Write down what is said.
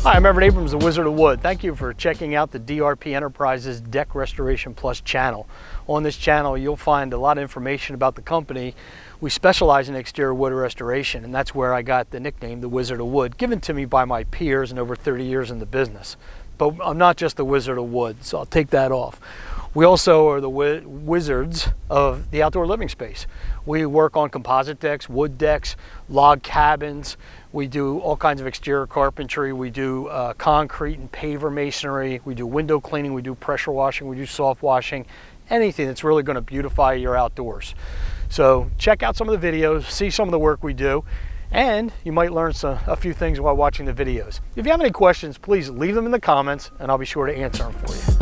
Hi, I'm Everett Abrams, the Wizard of Wood. Thank you for checking out the DRP Enterprises Deck Restoration Plus channel. On this channel, you'll find a lot of information about the company. We specialize in exterior wood restoration, and that's where I got the nickname, the Wizard of Wood, given to me by my peers and over 30 years in the business. But I'm not just the Wizard of Wood, so I'll take that off. We also are the wizards of the outdoor living space. We work on composite decks, wood decks, log cabins. We do all kinds of exterior carpentry. We do concrete and paver masonry. We do window cleaning. We do pressure washing. We do soft washing. Anything that's really going to beautify your outdoors. So check out some of the videos, see some of the work we do, and you might learn a few things while watching the videos. If you have any questions, please leave them in the comments and I'll be sure to answer them for you.